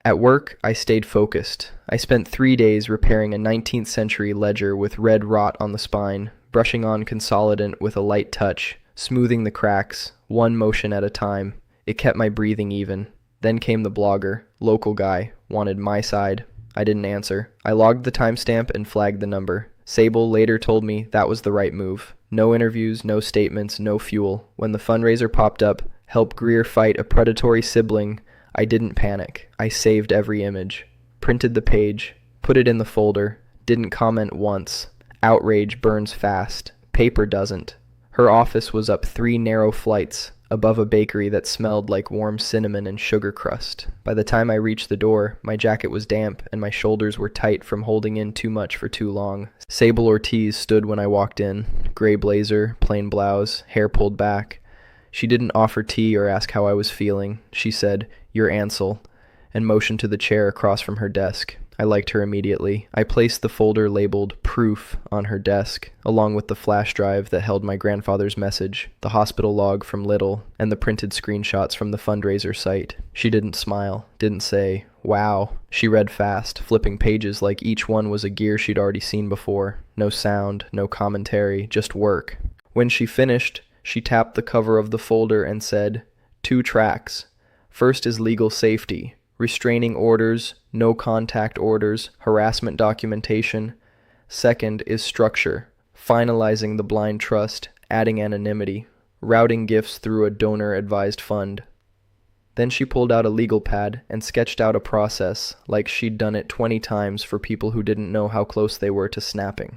At work, I stayed focused. I spent 3 days repairing a 19th century ledger with red rot on the spine, brushing on consolidant with a light touch, smoothing the cracks, one motion at a time. It kept my breathing even. Then came the blogger, local guy, wanted my side. I didn't answer. I logged the timestamp and flagged the number. Sable later told me that was the right move. No interviews, no statements, no fuel. When the fundraiser popped up, help Greer fight a predatory sibling, I didn't panic. I saved every image. Printed the page, put it in the folder, didn't comment once. Outrage burns fast. Paper doesn't. Her office was up 3 narrow flights, above a bakery that smelled like warm cinnamon and sugar crust. By the time I reached the door, my jacket was damp and my shoulders were tight from holding in too much for too long. Sable Ortiz stood when I walked in. Gray blazer, plain blouse, hair pulled back. She didn't offer tea or ask how I was feeling. She said, "You're Ansel," and motioned to the chair across from her desk. I liked her immediately. I placed the folder labeled Proof on her desk, along with the flash drive that held my grandfather's message, the hospital log from Little, and the printed screenshots from the fundraiser site. She didn't smile, didn't say, "Wow." She read fast, flipping pages like each one was a gear she'd already seen before. No sound, no commentary, just work. When she finished, she tapped the cover of the folder and said, 2 tracks. First is legal safety. Restraining orders, no contact orders, harassment documentation. Second is structure, finalizing the blind trust, adding anonymity, routing gifts through a donor-advised fund. Then she pulled out a legal pad and sketched out a process like she'd done it 20 times for people who didn't know how close they were to snapping.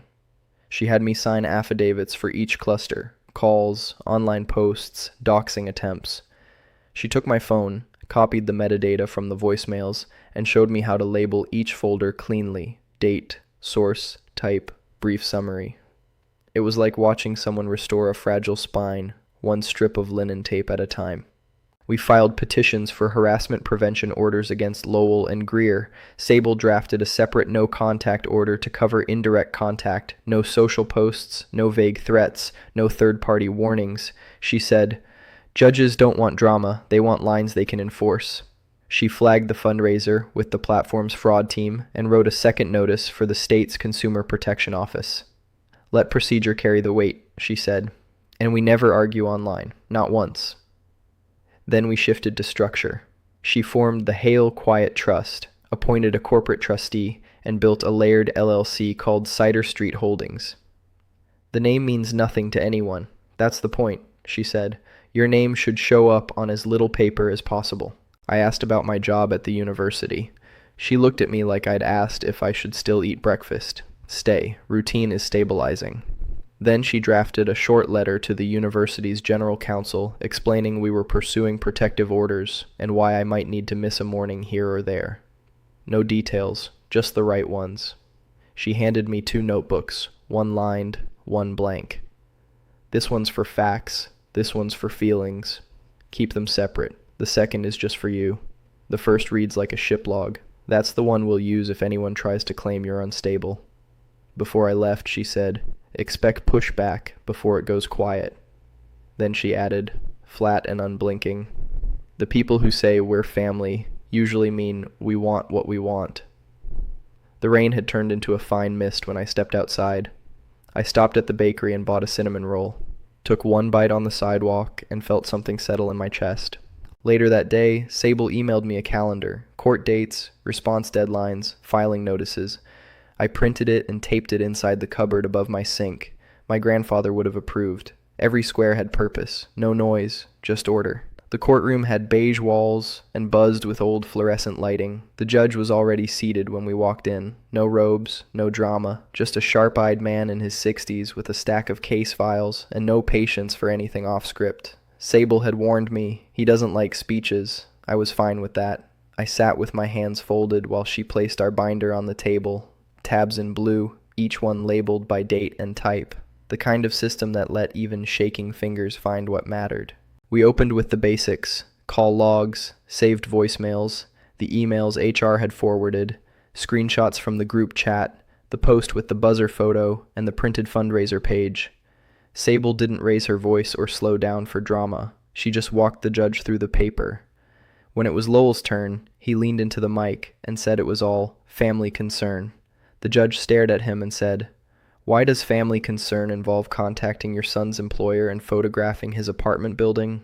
She had me sign affidavits for each cluster, calls, online posts, doxing attempts. She took my phone, copied the metadata from the voicemails, and showed me how to label each folder cleanly: date, source, type, brief summary. It was like watching someone restore a fragile spine, one strip of linen tape at a time. We filed petitions for harassment prevention orders against Lowell and Greer. Sable drafted a separate no-contact order to cover indirect contact, no social posts, no vague threats, no third-party warnings. She said, "Judges don't want drama, they want lines they can enforce." She flagged the fundraiser with the platform's fraud team and wrote a second notice for the state's Consumer Protection Office. "Let procedure carry the weight," she said, "and we never argue online, not once." Then we shifted to structure. She formed the Hale Quiet Trust, appointed a corporate trustee, and built a layered LLC called Cider Street Holdings. "The name means nothing to anyone. That's the point," she said. "Your name should show up on as little paper as possible." I asked about my job at the university. She looked at me like I'd asked if I should still eat breakfast. "Stay. Routine is stabilizing." Then she drafted a short letter to the university's general counsel explaining we were pursuing protective orders and why I might need to miss a morning here or there. No details, just the right ones. She handed me 2 notebooks, one lined, one blank. "This one's for facts. This one's for feelings. Keep them separate. The second is just for you. The first reads like a ship log. That's the one we'll use if anyone tries to claim you're unstable." Before I left, she said, "Expect pushback before it goes quiet." Then she added, flat and unblinking, "The people who say we're family usually mean we want what we want." The rain had turned into a fine mist when I stepped outside. I stopped at the bakery and bought a cinnamon roll. Took one bite on the sidewalk and felt something settle in my chest. Later that day, Sable emailed me a calendar, court dates, response deadlines, filing notices. I printed it and taped it inside the cupboard above my sink. My grandfather would have approved. Every square had purpose, no noise, just order. The courtroom had beige walls and buzzed with old fluorescent lighting. The judge was already seated when we walked in. No robes, no drama, just a sharp-eyed man in his 60s with a stack of case files and no patience for anything off script. Sable had warned me he doesn't like speeches. I was fine with that. I sat with my hands folded while she placed our binder on the table. Tabs in blue, each one labeled by date and type. The kind of system that let even shaking fingers find what mattered. We opened with the basics: call logs, saved voicemails, the emails HR had forwarded, screenshots from the group chat, the post with the buzzer photo, and the printed fundraiser page. Sable didn't raise her voice or slow down for drama. She just walked the judge through the paper. When it was Lowell's turn, he leaned into the mic and said it was all family concern. The judge stared at him and said, "Why does family concern involve contacting your son's employer and photographing his apartment building?"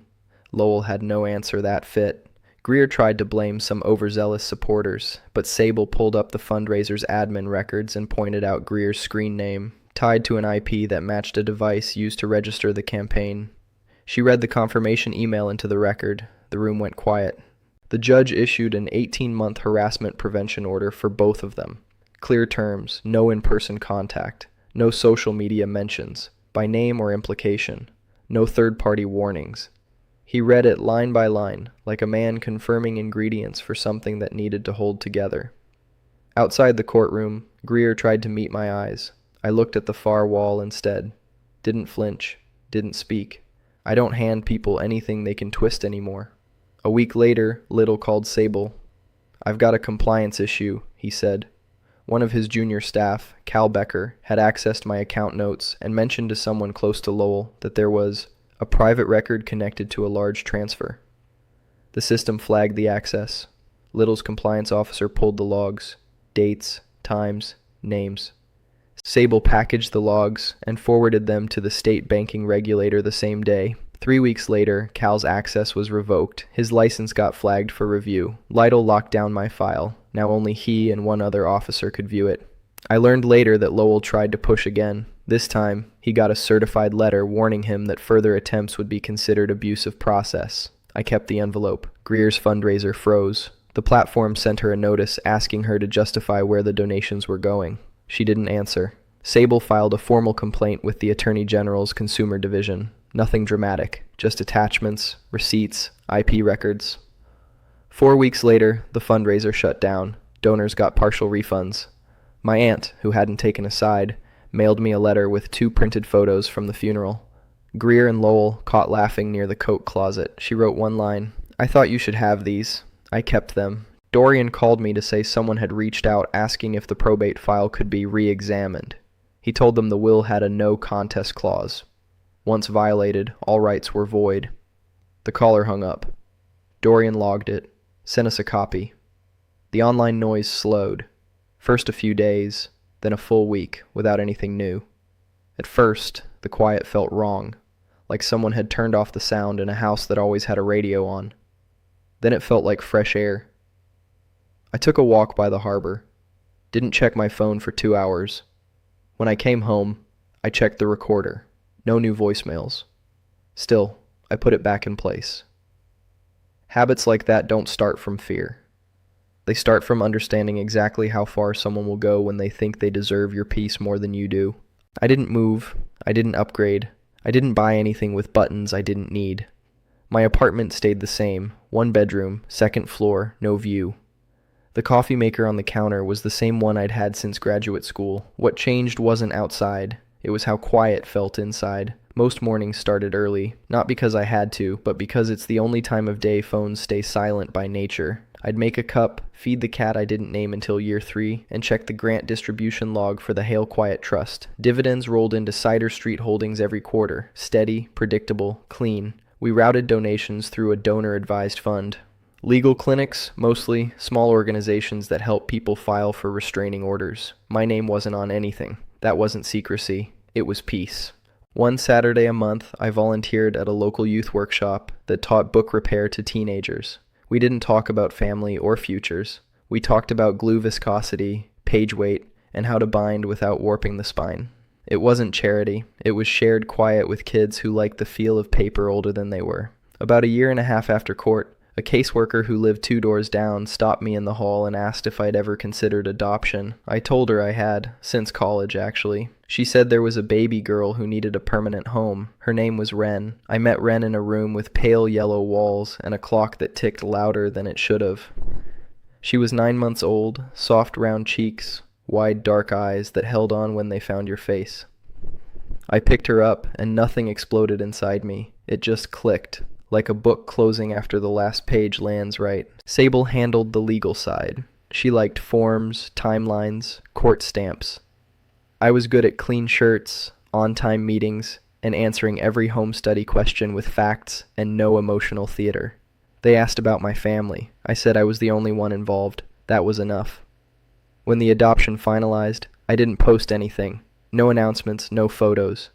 Lowell had no answer that fit. Greer tried to blame some overzealous supporters, but Sable pulled up the fundraiser's admin records and pointed out Greer's screen name, tied to an IP that matched a device used to register the campaign. She read the confirmation email into the record. The room went quiet. The judge issued an 18-month harassment prevention order for both of them. Clear terms, no in-person contact, no social media mentions, by name or implication, no third-party warnings. He read it line by line, like a man confirming ingredients for something that needed to hold together. Outside the courtroom, Greer tried to meet my eyes. I looked at the far wall instead. Didn't flinch, didn't speak. I don't hand people anything they can twist anymore. A week later, Little called Sable. "I've got a compliance issue," he said. One of his junior staff, Cal Becker, had accessed my account notes and mentioned to someone close to Lowell that there was a private record connected to a large transfer. The system flagged the access. Little's compliance officer pulled the logs, dates, times, names. Sable packaged the logs and forwarded them to the state banking regulator the same day. 3 weeks later, Cal's access was revoked. His license got flagged for review. Lytle locked down my file. Now only he and one other officer could view it. I learned later that Lowell tried to push again. This time, he got a certified letter warning him that further attempts would be considered abuse of process. I kept the envelope. Greer's fundraiser froze. The platform sent her a notice asking her to justify where the donations were going. She didn't answer. Sable filed a formal complaint with the Attorney General's Consumer Division. Nothing dramatic, just attachments, receipts, IP records. 4 weeks later, the fundraiser shut down. Donors got partial refunds. My aunt, who hadn't taken a side, mailed me a letter with 2 printed photos from the funeral. Greer and Lowell caught laughing near the coat closet. She wrote one line, "I thought you should have these." I kept them. Dorian called me to say someone had reached out asking if the probate file could be re-examined. He told them the will had a no contest clause. Once violated, all rights were void. The caller hung up. Dorian logged it, sent us a copy. The online noise slowed. First a few days, then a full week without anything new. At first, the quiet felt wrong, like someone had turned off the sound in a house that always had a radio on. Then it felt like fresh air. I took a walk by the harbor. Didn't check my phone for 2 hours. When I came home, I checked the recorder. No new voicemails. Still, I put it back in place. Habits like that don't start from fear. They start from understanding exactly how far someone will go when they think they deserve your peace more than you do. I didn't move. I didn't upgrade. I didn't buy anything with buttons I didn't need. My apartment stayed the same. 1 bedroom, 2nd floor, no view. The coffee maker on the counter was the same one I'd had since graduate school. What changed wasn't outside. It was how quiet felt inside. Most mornings started early, not because I had to, but because it's the only time of day phones stay silent by nature. I'd make a cup, feed the cat I didn't name until year 3, and check the grant distribution log for the Hail Quiet Trust. Dividends rolled into Cider Street Holdings every quarter. Steady, predictable, clean. We routed donations through a donor-advised fund. Legal clinics, mostly small organizations that help people file for restraining orders. My name wasn't on anything. That wasn't secrecy. It was peace. One Saturday a month, I volunteered at a local youth workshop that taught book repair to teenagers. We didn't talk about family or futures. We talked about glue viscosity, page weight, and how to bind without warping the spine. It wasn't charity. It was shared quiet with kids who liked the feel of paper older than they were. About a year and a half after court, a caseworker who lived 2 doors down stopped me in the hall and asked if I'd ever considered adoption. I told her I had, since college actually. She said there was a baby girl who needed a permanent home. Her name was Wren. I met Wren in a room with pale yellow walls and a clock that ticked louder than it should have. She was 9 months old, soft round cheeks, wide dark eyes that held on when they found your face. I picked her up and nothing exploded inside me. It just clicked. Like a book closing after the last page lands right. Sable handled the legal side. She liked forms, timelines, court stamps. I was good at clean shirts, on-time meetings, and answering every home study question with facts and no emotional theater. They asked about my family. I said I was the only one involved. That was enough. When the adoption finalized, I didn't post anything. No announcements, no photos.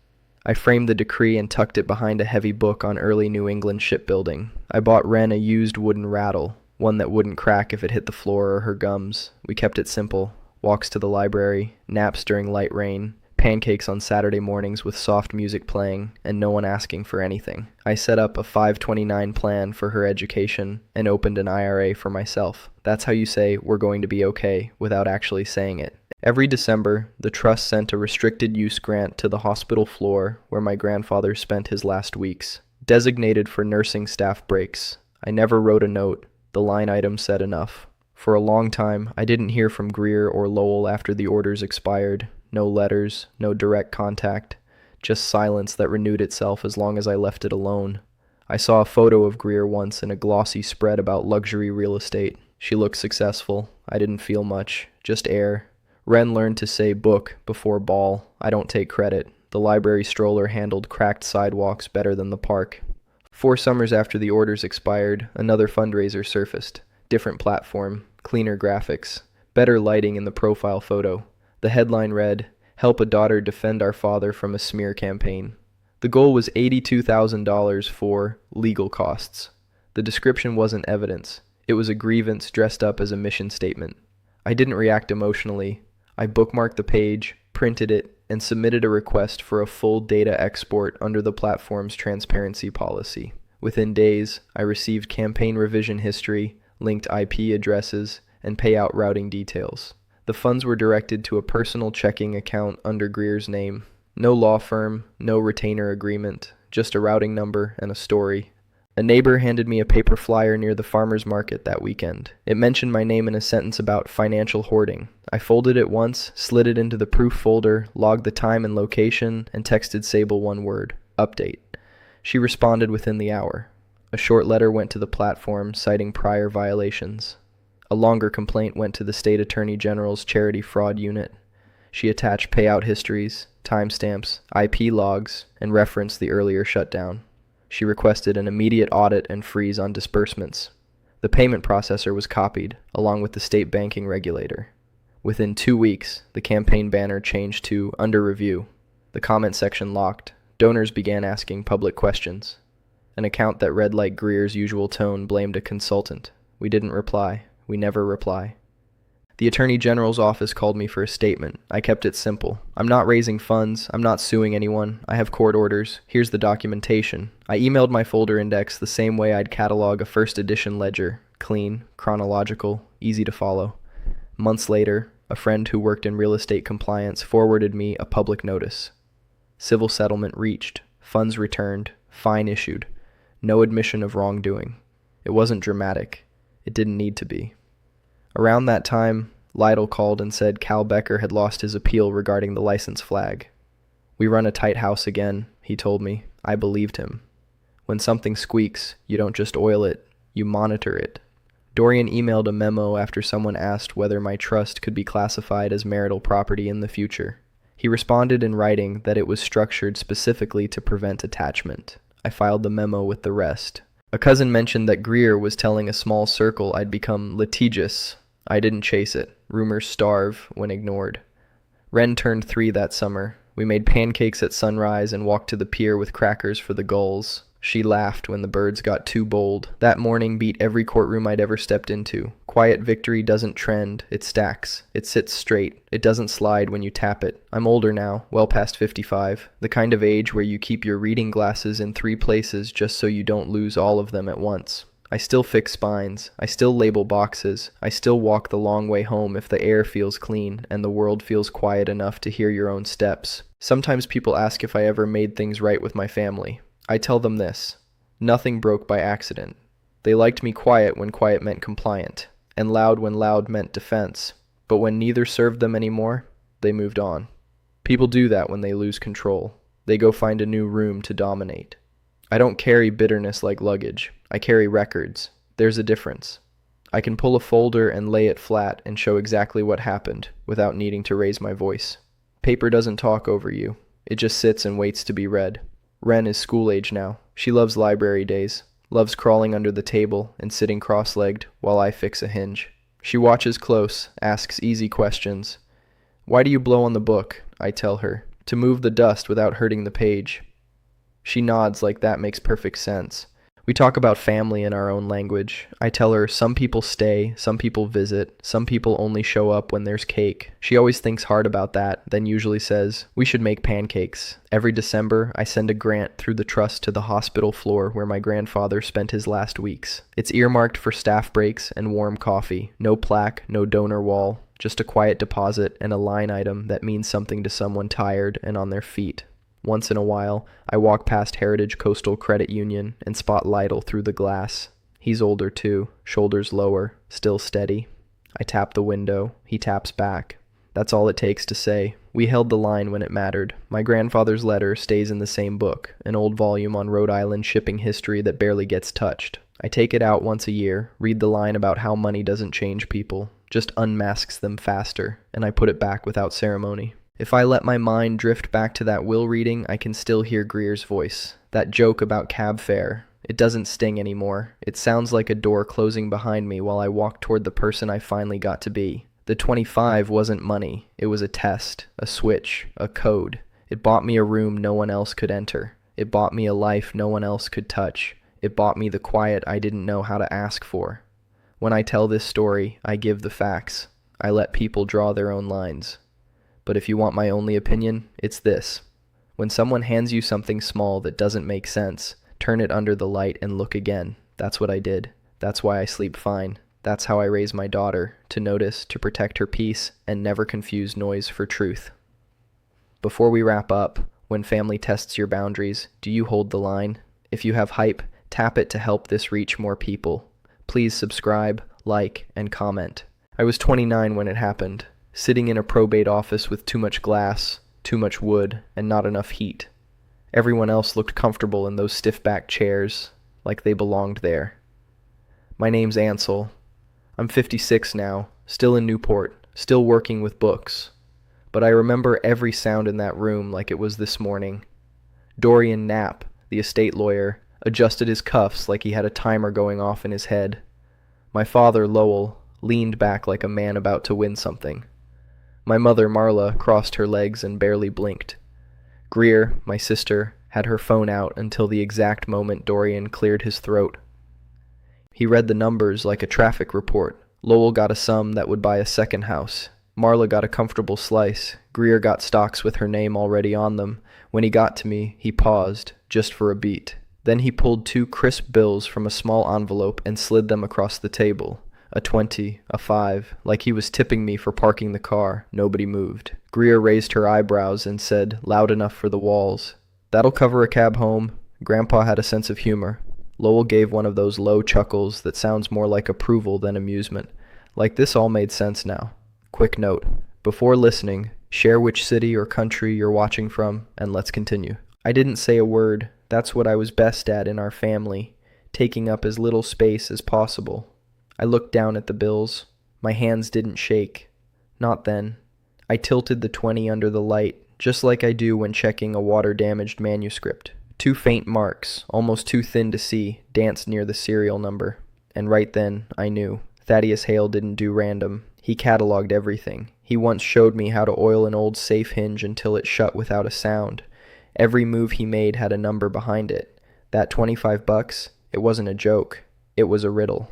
I framed the decree and tucked it behind a heavy book on early New England shipbuilding. I bought Wren a used wooden rattle, one that wouldn't crack if it hit the floor or her gums. We kept it simple. Walks to the library, naps during light rain, pancakes on Saturday mornings with soft music playing, and no one asking for anything. I set up a 529 plan for her education and opened an IRA for myself. That's how you say we're going to be okay without actually saying it. Every December, the trust sent a restricted use grant to the hospital floor where my grandfather spent his last weeks, designated for nursing staff breaks. I never wrote a note. The line item said enough. For a long time, I didn't hear from Greer or Lowell after the orders expired. No letters, no direct contact, just silence that renewed itself as long as I left it alone. I saw a photo of Greer once in a glossy spread about luxury real estate. She looked successful. I didn't feel much, just air. Wren learned to say book before ball. I don't take credit. The library stroller handled cracked sidewalks better than the park. 4 summers after the orders expired, another fundraiser surfaced. Different platform, cleaner graphics, better lighting in the profile photo. The headline read, "Help a daughter defend our father from a smear campaign." The goal was $82,000 for legal costs. The description wasn't evidence. It was a grievance dressed up as a mission statement. I didn't react emotionally. I bookmarked the page, printed it, and submitted a request for a full data export under the platform's transparency policy. Within days, I received campaign revision history, linked IP addresses, and payout routing details. The funds were directed to a personal checking account under Greer's name. No law firm, no retainer agreement, just a routing number and a story. A neighbor handed me a paper flyer near the farmer's market that weekend. It mentioned my name in a sentence about financial hoarding. I folded it once, slid it into the proof folder, logged the time and location, and texted Sable one word, update. She responded within the hour. A short letter went to the platform citing prior violations. A longer complaint went to the state attorney general's charity fraud unit. She attached payout histories, timestamps, IP logs, and referenced the earlier shutdown. She requested an immediate audit and freeze on disbursements. The payment processor was copied, along with the state banking regulator. Within 2 weeks, the campaign banner changed to under review. The comment section locked. Donors began asking public questions. An account that read like Greer's usual tone blamed a consultant. We didn't reply. We never reply. The Attorney General's office called me for a statement. I kept it simple. I'm not raising funds. I'm not suing anyone. I have court orders. Here's the documentation. I emailed my folder index the same way I'd catalog a first edition ledger. Clean, chronological, easy to follow. Months later, a friend who worked in real estate compliance forwarded me a public notice. Civil settlement reached. Funds returned. Fine issued. No admission of wrongdoing. It wasn't dramatic. It didn't need to be. Around that time, Lytle called and said Cal Becker had lost his appeal regarding the license flag. We run a tight house again, he told me. I believed him. When something squeaks, you don't just oil it, you monitor it. Dorian emailed a memo after someone asked whether my trust could be classified as marital property in the future. He responded in writing that it was structured specifically to prevent attachment. I filed the memo with the rest. A cousin mentioned that Greer was telling a small circle I'd become litigious. I didn't chase it. Rumors starve when ignored. Wren turned 3 that summer. We made pancakes at sunrise and walked to the pier with crackers for the gulls. She laughed when the birds got too bold. That morning beat every courtroom I'd ever stepped into. Quiet victory doesn't trend, it stacks. It sits straight. It doesn't slide when you tap it. I'm older now, well past 55. The kind of age where you keep your reading glasses in 3 places just so you don't lose all of them at once. I still fix spines. I still label boxes. I still walk the long way home if the air feels clean and the world feels quiet enough to hear your own steps. Sometimes people ask if I ever made things right with my family. I tell them this: nothing broke by accident. They liked me quiet when quiet meant compliant, and loud when loud meant defense. But when neither served them anymore, they moved on. People do that when they lose control. They go find a new room to dominate. I don't carry bitterness like luggage. I carry records. There's a difference. I can pull a folder and lay it flat and show exactly what happened without needing to raise my voice. Paper doesn't talk over you. It just sits and waits to be read. Wren is school age now. She loves library days. Loves crawling under the table and sitting cross-legged while I fix a hinge. She watches close, asks easy questions. "Why do you blow on the book?" I tell her. "To move the dust without hurting the page." She nods like that makes perfect sense. We talk about family in our own language. I tell her some people stay, some people visit, some people only show up when there's cake. She always thinks hard about that, then usually says, "We should make pancakes." Every December, I send a grant through the trust to the hospital floor where my grandfather spent his last weeks. It's earmarked for staff breaks and warm coffee. No plaque, no donor wall, just a quiet deposit and a line item that means something to someone tired and on their feet. Once in a while, I walk past Heritage Coastal Credit Union and spot Lytle through the glass. He's older too, shoulders lower, still steady. I tap the window, he taps back. That's all it takes to say, "We held the line when it mattered." My grandfather's letter stays in the same book, an old volume on Rhode Island shipping history that barely gets touched. I take it out once a year, read the line about how money doesn't change people, just unmasks them faster, and I put it back without ceremony. If I let my mind drift back to that will reading, I can still hear Greer's voice. That joke about cab fare. It doesn't sting anymore. It sounds like a door closing behind me while I walk toward the person I finally got to be. The 25 wasn't money. It was a test, a switch, a code. It bought me a room no one else could enter. It bought me a life no one else could touch. It bought me the quiet I didn't know how to ask for. When I tell this story, I give the facts. I let people draw their own lines. But if you want my only opinion, it's this. When someone hands you something small that doesn't make sense, turn it under the light and look again. That's what I did. That's why I sleep fine. That's how I raise my daughter, to notice, to protect her peace, and never confuse noise for truth. Before we wrap up, when family tests your boundaries, do you hold the line? If you have hype, tap it to help this reach more people. Please subscribe, like, and comment. I was 29 when it happened. Sitting in a probate office with too much glass, too much wood, and not enough heat. Everyone else looked comfortable in those stiff-backed chairs, like they belonged there. My name's Ansel. I'm 56 now, still in Newport, still working with books. But I remember every sound in that room like it was this morning. Dorian Knapp, the estate lawyer, adjusted his cuffs like he had a timer going off in his head. My father, Lowell, leaned back like a man about to win something. My mother, Marla, crossed her legs and barely blinked. Greer, my sister, had her phone out until the exact moment Dorian cleared his throat. He read the numbers like a traffic report. Lowell got a sum that would buy a second house. Marla got a comfortable slice. Greer got stocks with her name already on them. When he got to me, he paused, just for a beat. Then he pulled 2 crisp bills from a small envelope and slid them across the table. A 20, a 5, like he was tipping me for parking the car. Nobody moved. Greer raised her eyebrows and said, loud enough for the walls, "That'll cover a cab home." Grandpa had a sense of humor. Lowell gave one of those low chuckles that sounds more like approval than amusement. Like this all made sense now. Quick note. Before listening, share which city or country you're watching from, and let's continue. I didn't say a word. That's what I was best at in our family, taking up as little space as possible. I looked down at the bills. My hands didn't shake. Not then. I tilted the 20 under the light, just like I do when checking a water-damaged manuscript. 2 faint marks, almost too thin to see, danced near the serial number. And right then, I knew. Thaddeus Hale didn't do random. He cataloged everything. He once showed me how to oil an old safe hinge until it shut without a sound. Every move he made had a number behind it. That $25, it wasn't a joke. It was a riddle.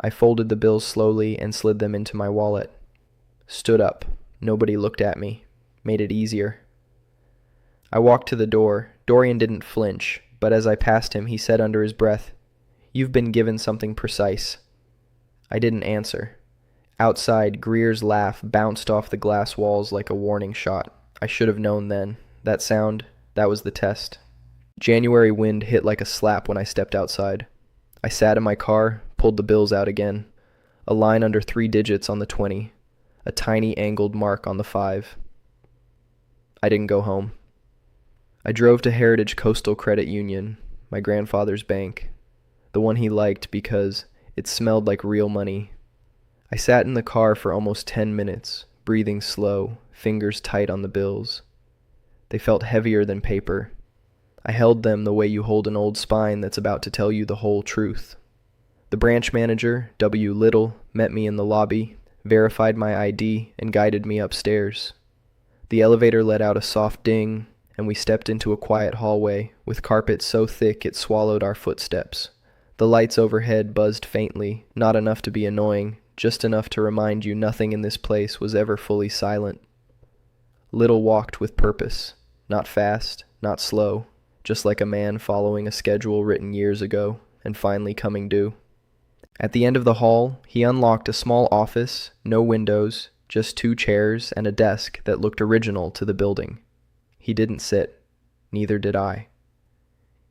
I folded the bills slowly and slid them into my wallet. Stood up. Nobody looked at me. Made it easier. I walked to the door. Dorian didn't flinch, but as I passed him, he said under his breath, "You've been given something precise." I didn't answer. Outside, Greer's laugh bounced off the glass walls like a warning shot. I should have known then. That sound, that was the test. January wind hit like a slap when I stepped outside. I sat in my car, pulled the bills out again. A line under 3 digits on the 20. A tiny angled mark on the 5. I didn't go home. I drove to Heritage Coastal Credit Union, my grandfather's bank. The one he liked because it smelled like real money. I sat in the car for almost 10 minutes, breathing slow, fingers tight on the bills. They felt heavier than paper. I held them the way you hold an old spine that's about to tell you the whole truth. The branch manager, W. Little, met me in the lobby, verified my ID, and guided me upstairs. The elevator let out a soft ding, and we stepped into a quiet hallway with carpet so thick it swallowed our footsteps. The lights overhead buzzed faintly, not enough to be annoying, just enough to remind you nothing in this place was ever fully silent. Little walked with purpose, not fast, not slow, just like a man following a schedule written years ago and finally coming due. At the end of the hall, he unlocked a small office, no windows, just 2 chairs and a desk that looked original to the building. He didn't sit. Neither did I.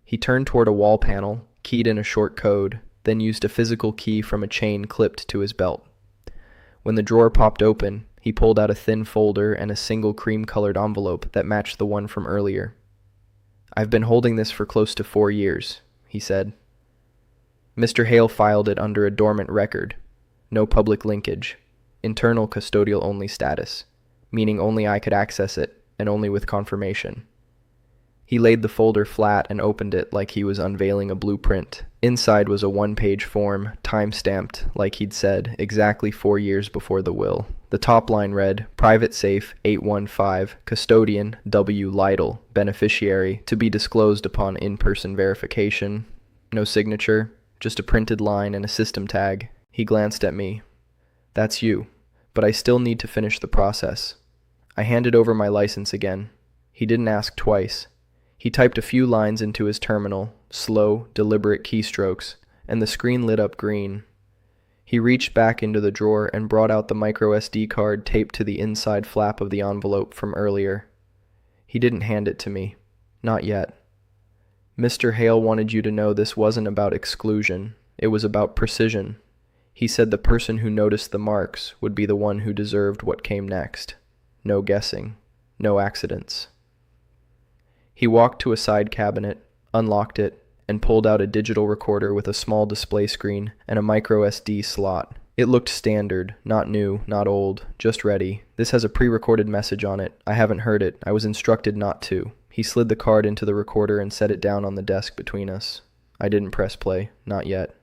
He turned toward a wall panel, keyed in a short code, then used a physical key from a chain clipped to his belt. When the drawer popped open, he pulled out a thin folder and a single cream-colored envelope that matched the one from earlier. "I've been holding this for close to 4 years," he said. Mr. Hale filed it under a dormant record. No public linkage. Internal custodial-only status, meaning only I could access it, and only with confirmation. He laid the folder flat and opened it like he was unveiling a blueprint. Inside was a 1-page form, time-stamped, like he'd said, exactly 4 years before the will. The top line read, "Private Safe 815, Custodian W. Lytle, Beneficiary, to be disclosed upon in-person verification." No signature, just a printed line and a system tag. He glanced at me. "That's you, but I still need to finish the process." I handed over my license again. He didn't ask twice. He typed a few lines into his terminal, slow, deliberate keystrokes, and the screen lit up green. He reached back into the drawer and brought out the micro SD card taped to the inside flap of the envelope from earlier. He didn't hand it to me. Not yet. "Mr. Hale wanted you to know this wasn't about exclusion. It was about precision. He said the person who noticed the marks would be the one who deserved what came next. No guessing. No accidents." He walked to a side cabinet, unlocked it, and pulled out a digital recorder with a small display screen and a micro SD slot. It looked standard, not new, not old, just ready. "This has a pre-recorded message on it. I haven't heard it. I was instructed not to." He slid the card into the recorder and set it down on the desk between us. I didn't press play, not yet.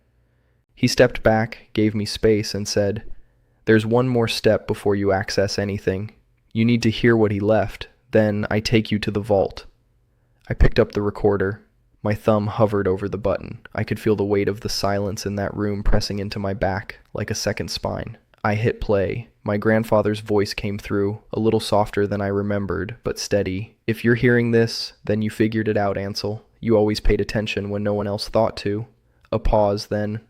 He stepped back, gave me space, and said, "There's one more step before you access anything. You need to hear what he left. Then I take you to the vault." I picked up the recorder. My thumb hovered over the button. I could feel the weight of the silence in that room pressing into my back, like a second spine. I hit play. My grandfather's voice came through, a little softer than I remembered, but steady. "If you're hearing this, then you figured it out, Ansel. You always paid attention when no one else thought to." A pause, then.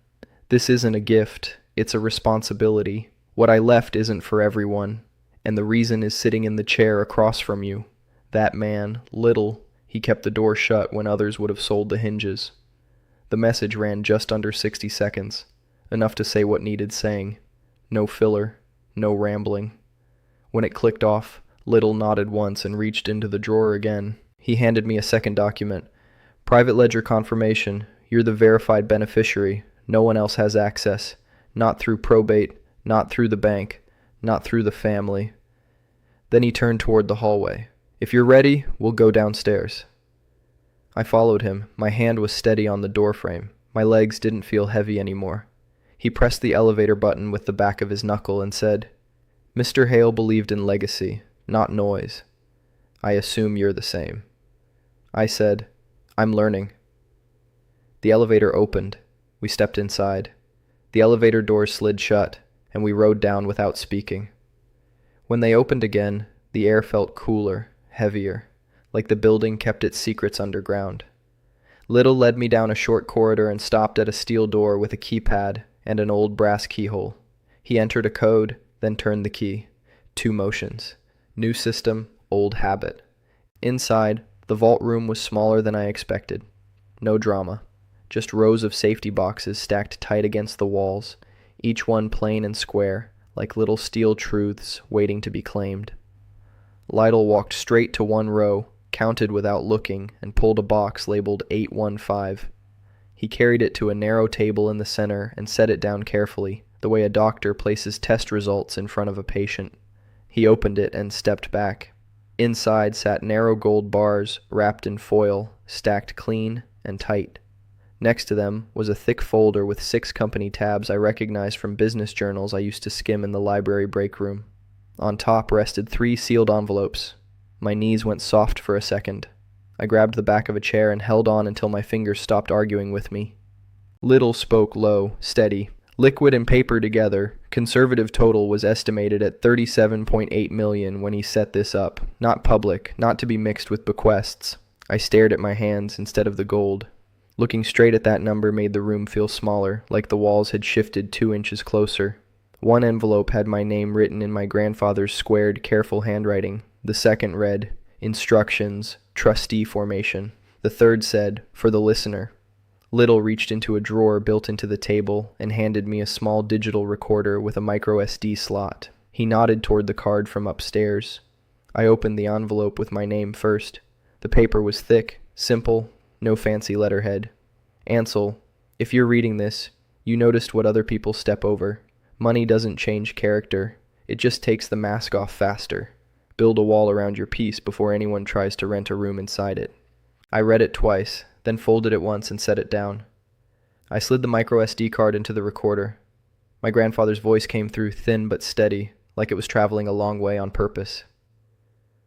"This isn't a gift. It's a responsibility. What I left isn't for everyone. And the reason is sitting in the chair across from you. That man, Little, he kept the door shut when others would have sold the hinges." The message ran just under 60 seconds, enough to say what needed saying. No filler, no rambling. When it clicked off, Little nodded once and reached into the drawer again. He handed me a second document. "Private ledger confirmation. You're the verified beneficiary. No one else has access. Not through probate, not through the bank, not through the family." Then he turned toward the hallway. "If you're ready, we'll go downstairs." I followed him. My hand was steady on the doorframe. My legs didn't feel heavy anymore. He pressed the elevator button with the back of his knuckle and said, "Mr. Hale believed in legacy, not noise. I assume you're the same." I said, "I'm learning." The elevator opened. We stepped inside. The elevator doors slid shut, and we rode down without speaking. When they opened again, the air felt cooler, heavier, like the building kept its secrets underground. Little led me down a short corridor and stopped at a steel door with a keypad and an old brass keyhole. He entered a code, then turned the key. 2 motions. New system, old habit. Inside, the vault room was smaller than I expected. No drama. Just rows of safety boxes stacked tight against the walls, each one plain and square, like little steel truths waiting to be claimed. Lytle walked straight to one row, counted without looking, and pulled a box labeled 815. He carried it to a narrow table in the center and set it down carefully, the way a doctor places test results in front of a patient. He opened it and stepped back. Inside sat narrow gold bars wrapped in foil, stacked clean and tight. Next to them was a thick folder with 6 company tabs I recognized from business journals I used to skim in the library break room. On top rested 3 sealed envelopes. My knees went soft for a second. I grabbed the back of a chair and held on until my fingers stopped arguing with me. Little spoke low, steady. Liquid and paper together, conservative total was estimated at $37.8 million when he set this up. Not public, not to be mixed with bequests. I stared at my hands instead of the gold. Looking straight at that number made the room feel smaller, like the walls had shifted 2 inches closer. One envelope had my name written in my grandfather's squared, careful handwriting. The second read, Instructions, Trustee Formation. The third said, For the listener. Little reached into a drawer built into the table and handed me a small digital recorder with a micro SD slot. He nodded toward the card from upstairs. I opened the envelope with my name first. The paper was thick, simple, no fancy letterhead. Ansel, if you're reading this, you noticed what other people step over. Money doesn't change character. It just takes the mask off faster. Build a wall around your piece before anyone tries to rent a room inside it. I read it twice, then folded it once and set it down. I slid the micro SD card into the recorder. My grandfather's voice came through thin but steady, like it was traveling a long way on purpose.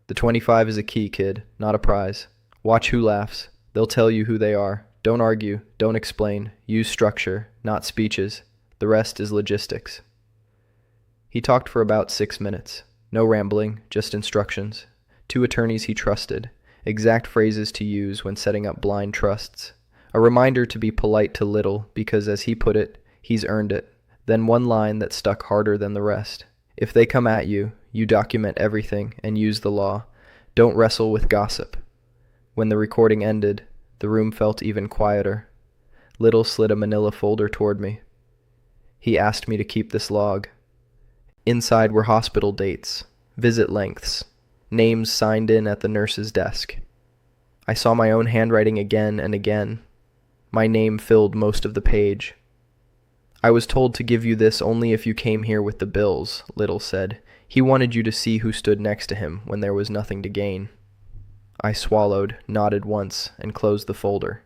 The 25 is a key, kid, not a prize. Watch who laughs. They'll tell you who they are. Don't argue, don't explain. Use structure, not speeches. The rest is logistics. He talked for about 6 minutes. No rambling, just instructions. 2 attorneys he trusted. Exact phrases to use when setting up blind trusts. A reminder to be polite to Little because, as he put it, he's earned it. Then one line that stuck harder than the rest. If they come at you, you document everything and use the law. Don't wrestle with gossip. When the recording ended, the room felt even quieter. Little slid a manila folder toward me. He asked me to keep this log. Inside were hospital dates, visit lengths, names signed in at the nurse's desk. I saw my own handwriting again and again. My name filled most of the page. I was told to give you this only if you came here with the bills, Little said. He wanted you to see who stood next to him when there was nothing to gain. I swallowed, nodded once, and closed the folder.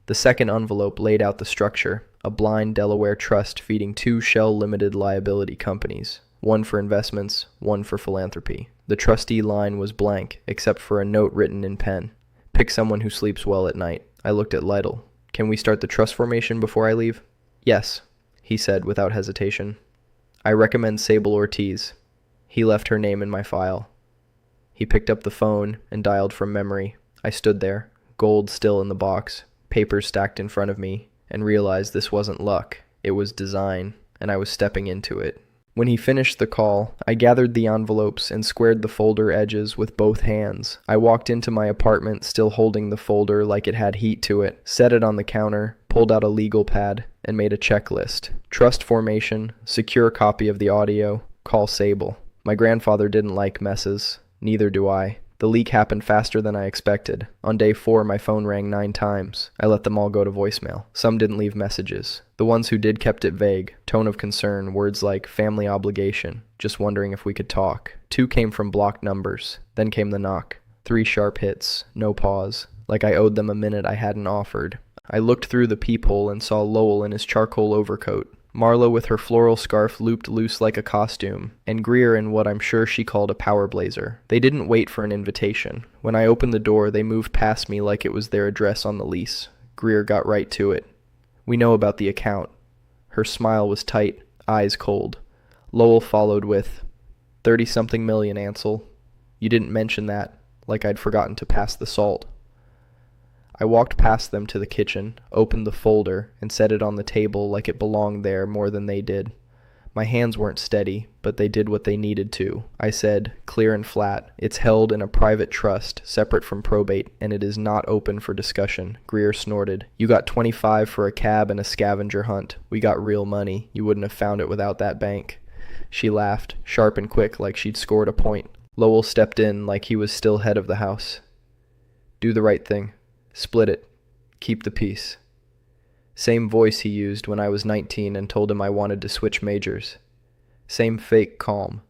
The second envelope laid out the structure, a blind Delaware trust feeding 2 shell limited liability companies, one for investments, one for philanthropy. The trustee line was blank, except for a note written in pen. Pick someone who sleeps well at night. I looked at Lytle. Can we start the trust formation before I leave? Yes, he said without hesitation. I recommend Sable Ortiz. He left her name in my file. He picked up the phone and dialed from memory. I stood there, gold still in the box, papers stacked in front of me, and realized this wasn't luck. It was design, and I was stepping into it. When he finished the call, I gathered the envelopes and squared the folder edges with both hands. I walked into my apartment still holding the folder like it had heat to it, set it on the counter, pulled out a legal pad, and made a checklist. Trust formation, secure copy of the audio, call Sable. My grandfather didn't like messes. Neither do I. The leak happened faster than I expected. On day 4, my phone rang 9 times. I let them all go to voicemail. Some didn't leave messages. The ones who did kept it vague. Tone of concern, words like family obligation, just wondering if we could talk. 2 came from blocked numbers. Then came the knock. 3 sharp hits. No pause. Like I owed them a minute I hadn't offered. I looked through the peephole and saw Lowell in his charcoal overcoat. Marla with her floral scarf looped loose like a costume, and Greer in what I'm sure she called a power blazer. They didn't wait for an invitation. When I opened the door, they moved past me like it was their address on the lease. Greer got right to it. We know about the account. Her smile was tight, eyes cold. Lowell followed with, 30-something million, Ansel. You didn't mention that, like I'd forgotten to pass the salt. I walked past them to the kitchen, opened the folder, and set it on the table like it belonged there more than they did. My hands weren't steady, but they did what they needed to. I said, clear and flat, it's held in a private trust, separate from probate, and it is not open for discussion. Greer snorted. You got 25 for a cab and a scavenger hunt. We got real money. You wouldn't have found it without that bank. She laughed, sharp and quick like she'd scored a point. Lowell stepped in like he was still head of the house. Do the right thing. Split it. Keep the peace. Same voice he used when I was 19 and told him I wanted to switch majors. Same fake calm.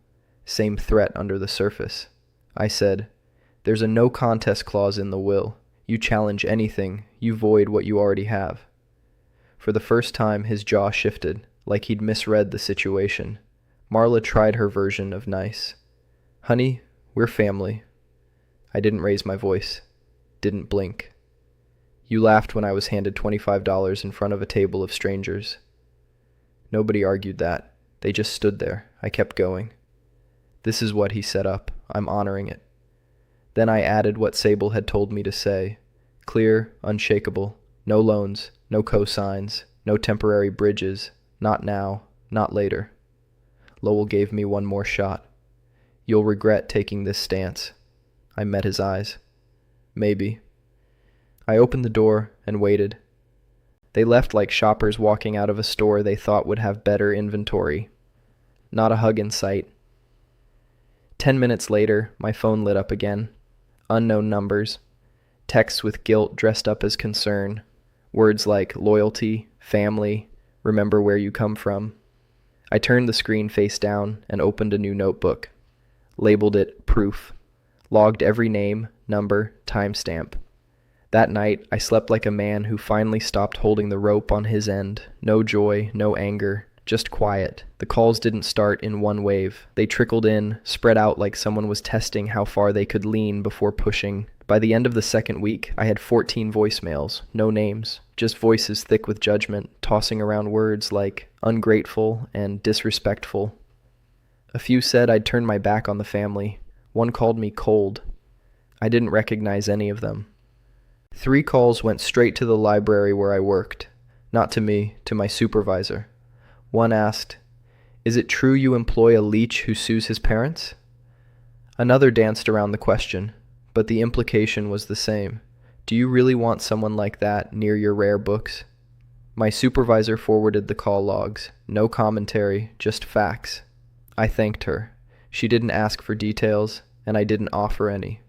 Same threat under the surface. I said, there's a no contest clause in the will. You challenge anything, you void what you already have. For the first time, his jaw shifted, like he'd misread the situation. Marla tried her version of nice. Honey, we're family. I didn't raise my voice. Didn't blink. You laughed when I was handed $25 in front of a table of strangers. Nobody argued that. They just stood there. I kept going. This is what he set up. I'm honoring it. Then I added what Sable had told me to say. Clear, unshakable. No loans, no cosigns, no temporary bridges. Not now, not later. Lowell gave me one more shot. You'll regret taking this stance. I met his eyes. Maybe. I opened the door and waited. They left like shoppers walking out of a store they thought would have better inventory. Not a hug in sight. 10 minutes later, my phone lit up again. Unknown numbers. Texts with guilt dressed up as concern. Words like loyalty, family, remember where you come from. I turned the screen face down and opened a new notebook. Labeled it proof. Logged every name, number, timestamp. That night, I slept like a man who finally stopped holding the rope on his end. No joy, no anger, just quiet. The calls didn't start in one wave. They trickled in, spread out like someone was testing how far they could lean before pushing. By the end of the second week, I had 14 voicemails, no names, just voices thick with judgment, tossing around words like ungrateful and disrespectful. A few said I'd turned my back on the family. One called me cold. I didn't recognize any of them. 3 calls went straight to the library where I worked. Not to me, to my supervisor. One asked, "Is it true you employ a leech who sues his parents?" Another danced around the question, but the implication was the same. Do you really want someone like that near your rare books? My supervisor forwarded the call logs. No commentary, just facts. I thanked her. She didn't ask for details, and I didn't offer any.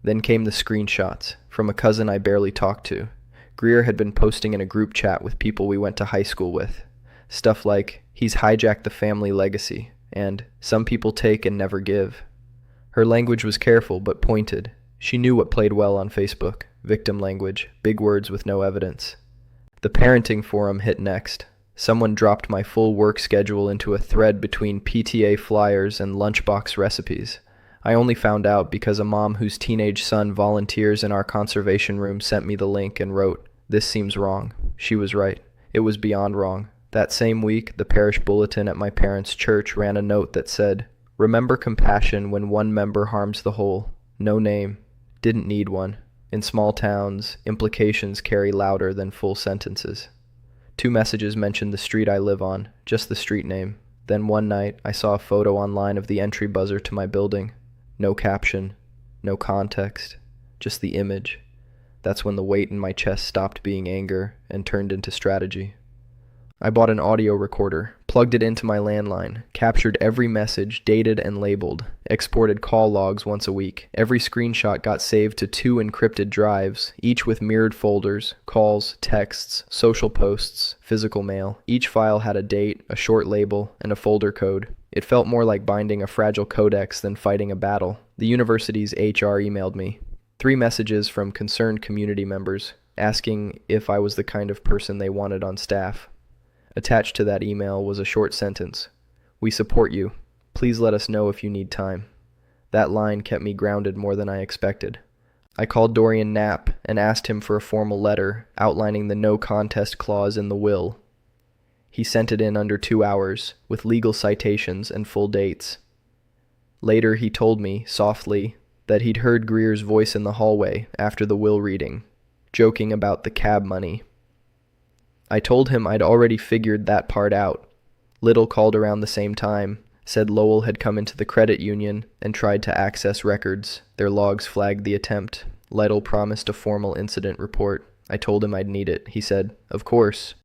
Then came the screenshots, from a cousin I barely talked to. Greer had been posting in a group chat with people we went to high school with. Stuff like, he's hijacked the family legacy, and some people take and never give. Her language was careful but pointed. She knew what played well on Facebook. Victim language, big words with no evidence. The parenting forum hit next. Someone dropped my full work schedule into a thread between PTA flyers and lunchbox recipes. I only found out because a mom whose teenage son volunteers in our conservation room sent me the link and wrote, "This seems wrong." She was right. It was beyond wrong. That same week, the parish bulletin at my parents' church ran a note that said, "Remember compassion when one member harms the whole." No name. Didn't need one. In small towns, implications carry louder than full sentences. 2 messages mentioned the street I live on, just the street name. Then one night, I saw a photo online of the entry buzzer to my building. No caption, no context, just the image. That's when the weight in my chest stopped being anger and turned into strategy. I bought an audio recorder, plugged it into my landline, captured every message, dated and labeled, exported call logs once a week. Every screenshot got saved to 2 encrypted drives, each with mirrored folders, calls, texts, social posts, physical mail. Each file had a date, a short label, and a folder code. It felt more like binding a fragile codex than fighting a battle. The university's HR emailed me. 3 messages from concerned community members, asking if I was the kind of person they wanted on staff. Attached to that email was a short sentence. "We support you. Please let us know if you need time." That line kept me grounded more than I expected. I called Dorian Knapp and asked him for a formal letter outlining the no contest clause in the will. He sent it in under 2 hours, with legal citations and full dates. Later he told me, softly, that he'd heard Greer's voice in the hallway after the will reading, joking about the cab money. I told him I'd already figured that part out. Little called around the same time, said Lowell had come into the credit union and tried to access records. Their logs flagged the attempt. Lytle promised a formal incident report. I told him I'd need it. He said, "Of course,